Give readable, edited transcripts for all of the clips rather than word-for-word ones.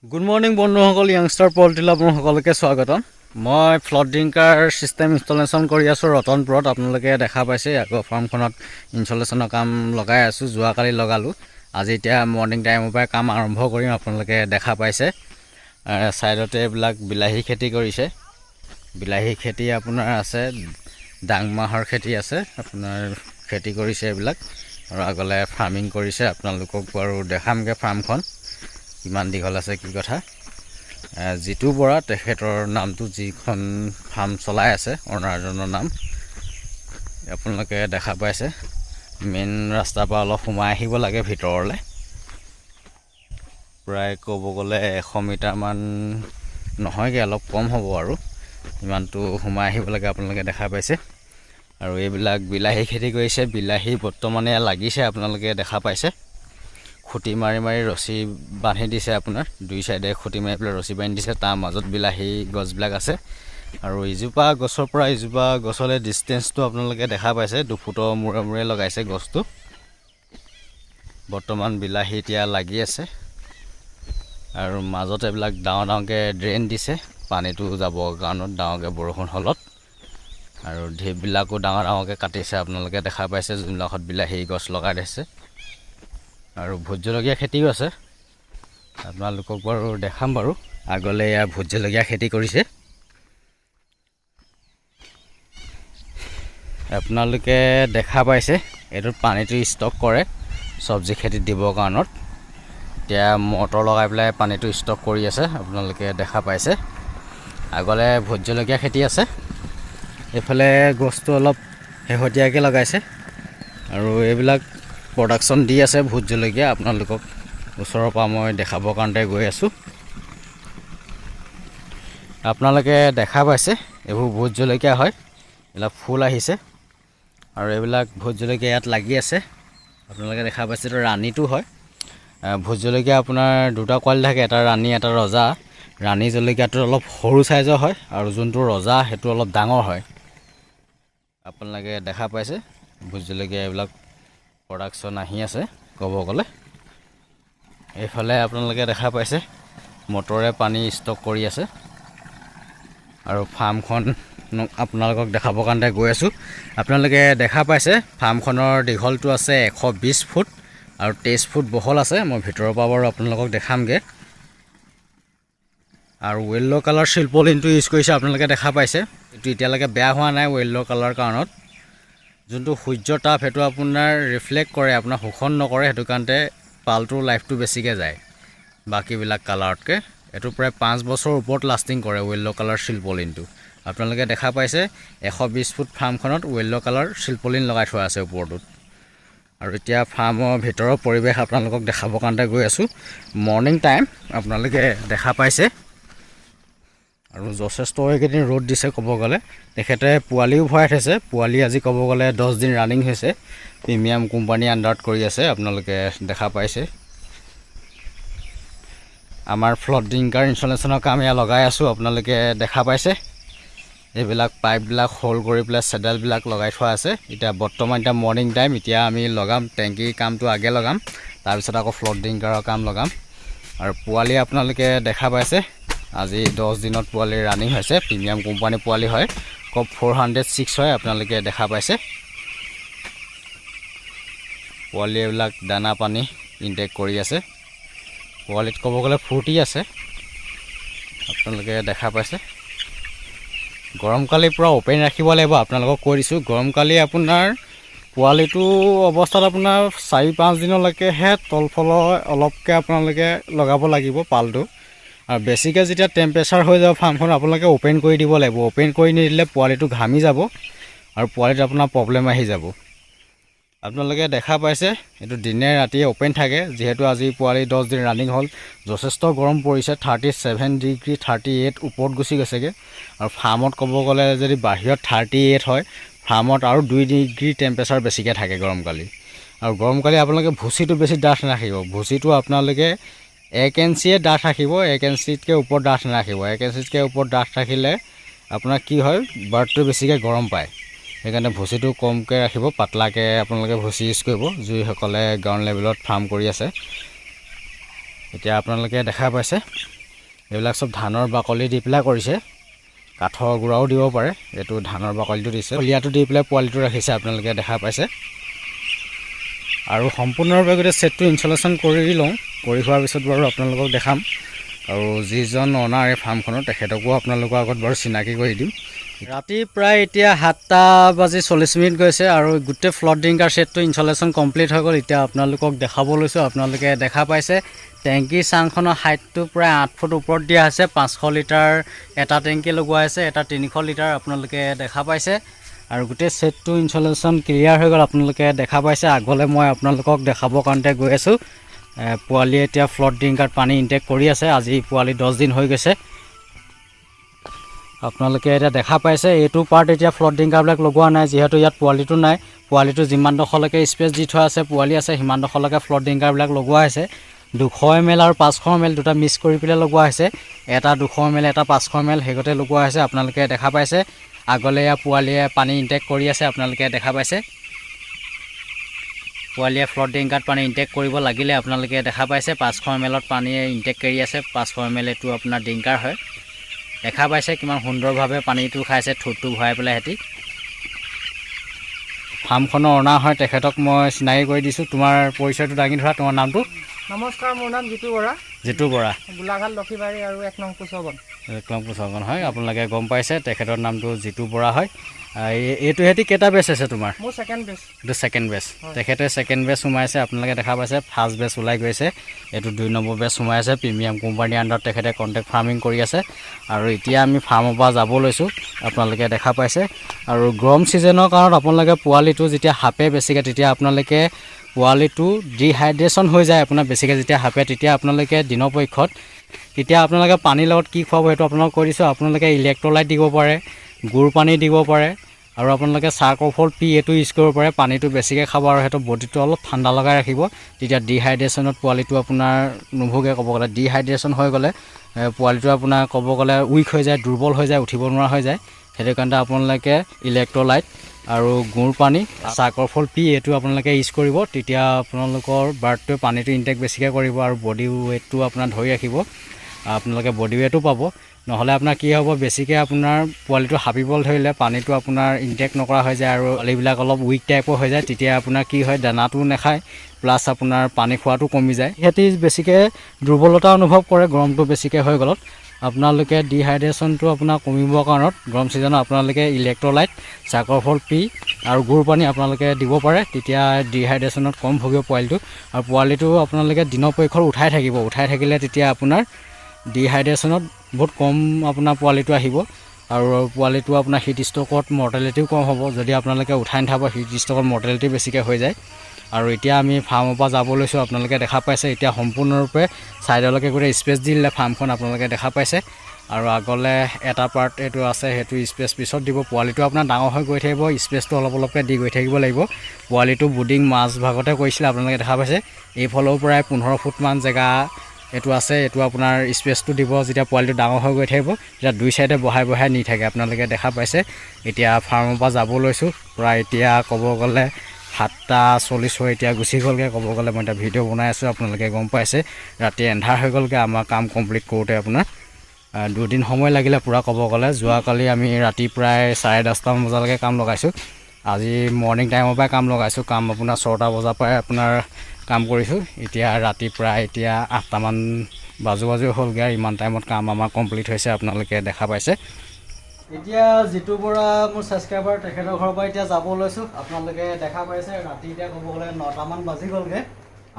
Good morning বন্ধুসকল, য়াংষ্টাৰ পল্ট্ৰিলৈ আপোনালোক সকলোকে স্বাগতম। মই ফ্লড ড্ৰিংকাৰ চিষ্টেম ইনষ্টলেশ্যন কৰি আছোঁ ৰতনপুৰত। আপোনালোকে দেখা পাইছে আকৌ ফাৰ্মখনত ইনষ্টলেশ্যনৰ কাম লগাই আছোঁ। যোৱাকালি লগালোঁ, আজি এতিয়া মৰ্ণিং টাইমৰ পৰাই কাম আৰম্ভ কৰিম। আপোনালোকে দেখা পাইছে ছাইডতে এইবিলাক বিলাহী খেতি কৰিছে। বিলাহী খেতি আপোনাৰ আছে, ডাংমাহৰ খেতি আছে, আপোনাৰ খেতি কৰিছে এইবিলাক, আৰু আগলৈ ফাৰ্মিং কৰিছে। আপোনালোকক বাৰু দেখামগৈ ফাৰ্মখন কিমান দীঘল আছে কি কথা। জিতু বৰা তেখেতৰ নামটো, যিখন ফাৰ্ম চলাই আছে অনাৰজনৰ নাম আপোনালোকে দেখা পাইছে। মেইন ৰাস্তাৰ পৰা অলপ সোমাই আহিব লাগে ভিতৰলৈ, প্ৰায় ক'ব গ'লে 100 মিটাৰমান নহয়গৈ, অলপ কম হ'ব আৰু ইমানটো সোমাই আহিব লাগে। আপোনালোকে দেখা পাইছে। আৰু এইবিলাক বিলাহী খেতি কৰিছে। বিলাহী বৰ্তমানে লাগিছে, আপোনালোকে দেখা পাইছে। খুঁটি মাৰি মাৰি ৰছী বান্ধি দিছে, আপোনাৰ দুই চাইডে খুঁটি মাৰি পেলাই ৰছী বান্ধি দিছে। তাৰ মাজত বিলাহী গছবিলাক আছে, আৰু ইজোপা গছৰ পৰা ইজোপা গছলৈ ডিষ্টেঞ্চটো আপোনালোকে দেখা পাইছে। 2 ফুটৰ মূৰে মূৰে লগাইছে গছটো। বৰ্তমান বিলাহী এতিয়া লাগি আছে, আৰু মাজত এইবিলাক ডাঙৰ ডাঙৰকৈ ড্ৰেইন দিছে পানীটো যাবৰ কাৰণত, ডাঙৰকৈ বৰষুণ হ'লত। আৰু ঢিপবিলাকো ডাঙৰ ডাঙৰকৈ কাটিছে, আপোনালোকে দেখা পাইছে, যোনবিলাকত বিলাহী গছ লগাই দিছে। আৰু ভোট জলকীয়া খেতিও আছে, আপোনালোকক বাৰু দেখাম বাৰু। আগলৈ এয়া ভোট জলকীয়া খেতি কৰিছে। আপোনালোকে দেখা পাইছে এইটোত পানীটো ষ্টক কৰে চব্জি খেতিত দিবৰ কাৰণত। এতিয়া মটৰ লগাই পেলাই পানীটো ষ্টক কৰি আছে, আপোনালোকে দেখা পাইছে। আগলৈ ভোট জলকীয়া খেতি আছে। এইফালে গছটো অলপ শেহতীয়াকৈ লগাইছে, আৰু এইবিলাক প্ৰডাকশ্যন দি আছে ভোট জলকীয়া। আপোনালোকক ওচৰৰ পৰা মই দেখাবৰ কাৰণতে গৈ আছোঁ। আপোনালোকে দেখা পাইছে এইবোৰ ভোট জলকীয়া হয়, এইবিলাক ফুল আহিছে, আৰু এইবিলাক ভোট জলকীয়া ইয়াত লাগি আছে। আপোনালোকে দেখা পাইছে এইটো ৰাণীটো হয়। ভোট জলকীয়া আপোনাৰ 2টা কোৱালিটি থাকে, এটা ৰাণী এটা ৰজা। ৰাণী জলকীয়াটো অলপ সৰু চাইজৰ হয়, আৰু যোনটো ৰজা সেইটো অলপ ডাঙৰ হয়। আপোনালোকে দেখা পাইছে ভোট জলকীয়া এইবিলাক প্ৰডাকশ্যন আহি আছে ক'ব গ'লে। এইফালে আপোনালোকে দেখা পাইছে মটৰে পানী ষ্টক কৰি আছে, আৰু ফাৰ্মখন আপোনালোকক দেখাবৰ কাৰণে গৈ আছোঁ। আপোনালোকে দেখা পাইছে ফাৰ্মখনৰ দীঘলটো আছে 120 ফুট, আৰু 23 ফুট বহল আছে। মই ভিতৰৰ পৰা বাৰু আপোনালোকক দেখামগৈ। আৰু য়েল্ল' কালাৰ চিলপলিনটো ইউজ কৰিছে, আপোনালোকে দেখা পাইছে। এইটো এতিয়ালৈকে বেয়া হোৱা নাই য়েল্ল' কালাৰ কাৰণত। যোনটো সূৰ্যৰ তাপ সেইটো আপোনাৰ ৰিফ্লেক্ট কৰে, আপোনাৰ শোষণ নকৰে, সেইটো কাৰণতে পালটোৰ লাইফটো বেছিকৈ যায় বাকীবিলাক কালাৰতকৈ। এইটো প্ৰায় 5 বছৰৰ ওপৰত লাষ্টিং কৰে য়েল্ল' কালাৰ চিলপলিনটো। আপোনালোকে দেখা পাইছে 120 ফুট ফাৰ্মখনত য়েল্ল' কালাৰ চিলপলিন লগাই থোৱা আছে ওপৰটোত। আৰু এতিয়া ফাৰ্মৰ ভিতৰৰ পৰিৱেশ আপোনালোকক দেখাবৰ কাৰণে গৈ আছোঁ। মৰ্ণিং টাইম আপোনালোকে দেখা পাইছে, আৰু যথেষ্ট এইকেইদিন ৰ'দ দিছে ক'ব গ'লে। তেখেতে পোৱালিও ভৰাই থৈছে। পোৱালি আজি ক'ব গ'লে 10 দিন ৰানিং হৈছে। প্ৰিমিয়াম কোম্পানী আণ্ডাৰত কৰি আছে, আপোনালোকে দেখা পাইছে। আমাৰ ফ্লড ড্ৰিংকাৰ ইনষ্টলেশ্যনৰ কাম এয়া লগাই আছোঁ, আপোনালোকে দেখা পাইছে। এইবিলাক পাইপবিলাক হোল কৰি পেলাই চেডেলবিলাক লগাই থোৱা আছে। এতিয়া বৰ্তমান এতিয়া মৰ্ণিং টাইম, এতিয়া আমি লগাম টেংকিৰ কামটো আগে লগাম, তাৰপিছত আকৌ ফ্লড ড্ৰিংকাৰৰ কাম লগাম। আৰু পোৱালি আপোনালোকে দেখা পাইছে, আজি 10 দিনত পোৱালি ৰানিং হৈছে। প্ৰিমিয়াম কোম্পানী পোৱালি হয়, কপ 406 হয়, আপোনালোকে দেখা পাইছে। পোৱালি এইবিলাক দানা পানী ইনটেক কৰি আছে। পোৱালিত ক'ব গ'লে ফূৰ্তি আছে, আপোনালোকে দেখা পাইছে। গৰমকালিৰ পৰা অ'পেন ৰাখিব লাগিব, আপোনালোকক কৈ দিছোঁ। গৰমকালি আপোনাৰ পোৱালিটো অৱস্থাত আপোনাৰ 4-5 দিনলৈকেহে তলফল অলপকৈ আপোনালোকে লগাব লাগিব পালটো। আৰু বেছিকৈ যেতিয়া টেম্পাৰেচাৰ হৈ যাব ফাৰ্মখন, আপোনালোকে অ'পেন কৰি দিব লাগিব। অ'পেন কৰি নিদিলে পোৱালিটো ঘামি যাব, আৰু পোৱালিত আপোনাৰ প্ৰব্লেম আহি যাব। আপোনালোকে দেখা পাইছে এইটো দিনে ৰাতিয়ে অ'পেন থাকে। যিহেতু আজি পোৱালি 10 দিন ৰানিং হ'ল, যথেষ্ট গৰম পৰিছে। 37 ডিগ্ৰী 38 ওপৰত গুচি গৈছেগৈ। আৰু ফাৰ্মত ক'ব গ'লে যদি বাহিৰত 38 হয়, ফাৰ্মত আৰু 2 ডিগ্ৰী টেম্পাৰেচাৰ বেছিকৈ থাকে গৰমকালি। আৰু গৰমকালি আপোনালোকে ভুচিটো বেছি ডাঠ নাৰাখিব। ভুচিটো আপোনালোকে 1 ইঞ্চিয়ে ডাঠ ৰাখিব, 1 ইঞ্চিতকৈ ওপৰত ডাঠ নাৰাখিব। 1 ইঞ্চিতকৈ ওপৰত ডাঠ ৰাখিলে আপোনাৰ কি হয়, বাৰ্ডটোৱে বেছিকৈ গৰম পায়। সেইকাৰণে ভুচিটো কমকৈ ৰাখিব, পাতলাকৈ আপোনালোকে ভুচি ইউজ কৰিব, যিসকলে গ্ৰাউণ্ড লেভেলত ফাৰ্ম কৰি আছে। এতিয়া আপোনালোকে দেখা পাইছে এইবিলাক চব ধানৰ বাকলি দি পেলাই কৰিছে কাঠৰ গুড়াও দিব পাৰে এইটো ধানৰ বাকলিটো দিছে কলিয়াটো দি পেলাই পোৱালিটো ৰাখিছে আপোনালোকে দেখা পাইছে আৰু সম্পূৰ্ণৰূপে গোটেই ছেটটো ইনষ্টলেশ্যন কৰি লওঁ কৰি হোৱাৰ পিছত বাৰু আপোনালোকক দেখাম আৰু যিজন অনাৰ এই ফাৰ্মখনৰ তেখেতকো আপোনালোকৰ আগত বাৰু চিনাকি কৰি দিম ৰাতি প্ৰায় এতিয়া 7:40 গৈছে আৰু গোটেই ফ্লট ড্ৰিংকাৰ ছেটটো ইনষ্টলেশ্যন কমপ্লিট হৈ গ'ল এতিয়া আপোনালোকক দেখাব লৈছোঁ আপোনালোকে দেখা পাইছে টেংকি চাংখনৰ হাইটটো প্ৰায় 8 ফুট ওপৰত দিয়া আছে 500 লিটাৰ এটা টেংকি লগোৱা আছে এটা 300 লিটাৰ আপোনালোকে দেখা পাইছে আৰু গোটেই ছেটটো ইনষ্টলেশ্যন ক্লিয়াৰ হৈ গ'ল আপোনালোকে দেখা পাইছে আগলৈ মই আপোনালোকক দেখাবৰ কাৰণে গৈ আছোঁ পোৱালিয়ে এতিয়া ফ্লট ড্ৰিংকাৰত পানী ইনটেক কৰি আছে আজি পোৱালি 10 দিন হৈ গৈছে আপোনালোকে এতিয়া দেখা পাইছে এইটো পাৰ্ট এতিয়া ফ্লট ড্ৰিংকাৰবিলাক লগোৱা নাই যিহেতু ইয়াত পোৱালিটো নাই পোৱালিটো যিমান ডোখৰলৈকে স্পেচ দি থোৱা আছে পোৱালি আছে সিমান ডোখৰলৈকে ফ্লট ড্ৰিংকাৰবিলাক লগোৱা হৈছে 200 ml আৰু 500 ml দুটা মিক্স কৰি পেলাই লগোৱা হৈছে এটা 200 ml এটা 500 ml হেগতে লগোৱা হৈছে আপোনালোকে দেখা পাইছে আগলৈ এয়া পোৱালিয়ে পানী ইনটেক কৰি আছে আপোনালোকে দেখা পাইছে পোৱালিয়ে ফ্লট ড্ৰিংকাৰত পানী ইনটেক কৰিব লাগিলে আপোনালোকে দেখা পাইছে 500 ml পানী ইনটেক কৰি আছে 500 ml এটো আপোনাৰ ড্ৰিংকাৰ হয় দেখা পাইছে কিমান সুন্দৰভাৱে পানীটো খাইছে ঠুটটো ভৰাই পেলাই হেতি ফাৰ্মখনৰ অনাৰ হয় তেখেতক মই চিনাকি কৰি দিছোঁ তোমাৰ পৰিচয়টো দাঙি ধৰা তোমাৰ নামটো নমস্কাৰ মোৰ নাম জিতু বৰা গোলাঘাট লক্ষীবাৰী আৰু 1 নং পুছগন হয় আপোনালোকে গম পাইছে তেখেতৰ নামটো জিতু বৰা হয় এইটো হেতি কেইটা বেচ আছে তোমাৰ মোৰ সেকেন্ড বেচ এইটো সেকেন্ড বেচ তেখেতে সেকেন্ড বেচ সোমাইছে আপোনালোকে দেখা পাইছে ফাৰ্ষ্ট বেচ ওলাই গৈছে এইটো 2 নম্বৰ বেচ সোমাইছে প্ৰিমিয়াম কোম্পানীৰ আণ্ডাৰত তেখেতে কণ্টেক্ট ফাৰ্মিং কৰি আছে আৰু এতিয়া আমি ফাৰ্মৰ পৰা যাব লৈছোঁ আপোনালোকে দেখা পাইছে আৰু গৰম ছিজনৰ কাৰণত আপোনালোকে পোৱালিটো যেতিয়া হাপে বেছিকৈ তেতিয়া আপোনালোকে পোৱালিটো ডিহাইড্ৰেশ্যন হৈ যায় আপোনাৰ বেছিকৈ যেতিয়া হাপে তেতিয়া আপোনালোকে দিনৰ পক্ষত তেতিয়া আপোনালোকে পানীৰ লগত কি খুৱাব সেইটো আপোনালোকক কৈ দিছোঁ আপোনালোকে ইলেক্ট্ৰলাইট দিব পাৰে গুড় পানী দিব পাৰে আৰু আপোনালোকে চাৰ্কোফল পি এইটো ইউজ কৰিব পাৰে পানীটো বেছিকৈ খাব আৰু সেইটো বডিটো অলপ ঠাণ্ডা লগাই ৰাখিব তেতিয়া ডিহাইড্ৰেশ্যনত পোৱালিটো আপোনাৰ নুভোগে ক'ব গ'লে ডিহাইড্ৰেশ্যন হৈ গ'লে পোৱালিটো আপোনাৰ ক'ব গ'লে উইক হৈ যায় দুৰ্বল হৈ যায় উঠিব নোৱাৰা হৈ যায় সেইটো কাৰণে আপোনালোকে ইলেক্ট্ৰলাইট আৰু গুড় পানী চাৰ্কোফল পি এইটো আপোনালোকে ইউজ কৰিব তেতিয়া আপোনালোকৰ বাৰ্ডটোৱে পানীটো ইনটেক বেছিকৈ কৰিব আৰু বডি ৱেইটটো আপোনাৰ ধৰি ৰাখিব আপোনালোকে বডি ৱেইটো পাব নহ'লে আপোনাৰ কি হ'ব বেছিকৈ আপোনাৰ পোৱালিটো হাবিবল ধৰিলে পানীটো আপোনাৰ ইনটেক নকৰা হৈ যায় আৰু পোৱালিবিলাক অলপ উইক টাইপৰ হৈ যায় তেতিয়া আপোনাৰ কি হয় দানাটো নাখায় প্লাছ আপোনাৰ পানী খোৱাটো কমি যায় সিহঁতি বেছিকৈ দুৰ্বলতা অনুভৱ কৰে গৰমটো বেছিকৈ হৈ গ'লত আপোনালোকে ডিহাইড্ৰেশ্যনটো আপোনাৰ কমিবৰ কাৰণত গৰম ছিজনত আপোনালোকে ইলেক্ট্ৰলাইট চাৰ্কোফল পি আৰু গুড় পানী আপোনালোকে দিব পাৰে তেতিয়া ডিহাইড্ৰেশ্যনত কম ভুগিব পোৱালিটো আৰু পোৱালিটো আপোনালোকে দিনৰ পক্ষত উঠাই থাকিলে তেতিয়া আপোনাৰ ডিহাইড্ৰেশ্যনত বহুত কম আপোনাৰ পোৱালিটো আহিব আৰু পোৱালিটো আপোনাৰ হিট ষ্ট্ৰ'কত মৰ্টেলিটিও কম হ'ব যদি আপোনালোকে উঠাই নাথাব হিট ষ্ট্ৰ'কত মৰ্টেলিটি বেছিকৈ হৈ যায় আৰু এতিয়া আমি ফাৰ্মৰ পৰা যাব লৈছোঁ আপোনালোকে দেখা পাইছে এতিয়া সম্পূৰ্ণৰূপে ছাইডলৈকে গোটেই স্পেচ দি দিলে ফাৰ্মখন আপোনালোকে দেখা পাইছে আৰু আগলৈ এটা পাৰ্ট এইটো আছে সেইটো স্পেচ পিছত দিব পোৱালিটো আপোনাৰ ডাঙৰ হৈ গৈ থাকিব স্পেচটো অলপকৈ দি গৈ থাকিব লাগিব পোৱালিটো বুডিং মাছ ভাগতে কৰিছিলে আপোনালোকে দেখা পাইছে এইফালেও প্ৰায় 15 ফুটমান জেগা এইটো আছে এইটো আপোনাৰ স্পেচটো দিব যেতিয়া পোৱালিটো ডাঙৰ হৈ গৈ থাকিব তেতিয়া দুই চাইডে বহাই নি থাকে আপোনালোকে দেখা পাইছে এতিয়া ফাৰ্মৰ পৰা যাব লৈছোঁ প্ৰায় এতিয়া ক'ব গ'লে 7:40 হৈ এতিয়া গুচি গ'লগৈ ক'ব গ'লে মই এতিয়া ভিডিঅ' বনাই আছোঁ আপোনালোকে গম পাইছে ৰাতি এন্ধাৰ হৈ গ'লগৈ আমাৰ কাম কমপ্লিট কৰোঁতে আপোনাৰ 2 দিন সময় লাগিলে পূৰা ক'ব গ'লে যোৱাকালি আমি ৰাতি প্ৰায় 10:30 বজালৈকে কাম লগাইছোঁ আজি মৰ্ণিং টাইমৰ পৰাই কাম লগাইছোঁ কাম আপোনাৰ 6টা বজাৰ পৰাই আপোনাৰ কাম কৰিছোঁ এতিয়া ৰাতি প্ৰায় এতিয়া 8টামান বাজু হ'লগৈ আৰু ইমান টাইমত কাম আমাৰ কমপ্লিট হৈছে আপোনালোকে দেখা পাইছে এতিয়া জিতু বৰা মোৰ ছাবস্ক্ৰাইবাৰ তেখেতৰ ঘৰৰ পৰা এতিয়া যাব লৈছোঁ আপোনালোকে দেখা পাইছে ৰাতি এতিয়া ক'ব গ'লে 9টামান বাজি গ'লগৈ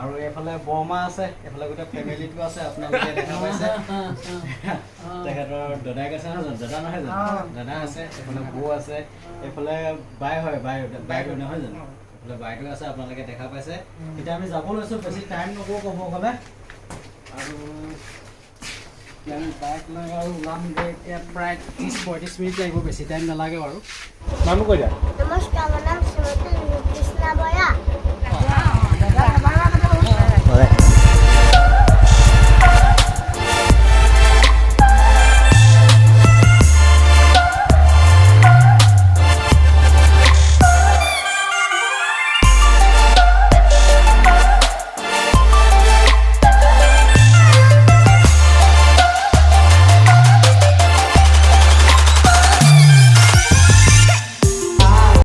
আৰু এইফালে বৰমা আছে এইফালে গোটেই ফেমিলিটো আছে আপোনালোকে দেখা পাইছে তেখেতৰ দাদাক আছে নহয় দাদা নহয় জানো দাদা আছে এইফালে বৌ আছে এইফালে বাই বাইদেউ নহয় জানো এইফালে বাইদেউ আছে আপোনালোকে দেখা পাইছে এতিয়া আমি যাব লৈছোঁ বেছি টাইম নকৰোঁ ক'ব গ'লে আৰু বাইক লৈ আৰু ওলামগৈ এতিয়া প্ৰায় 30-35 মিনিট লাগিব বেছি টাইম নালাগে বাৰু নামটো কৈ দিয়া নমস্কাৰ মোৰ নাম শ্ৰীমতী কৃষ্ণা বৰা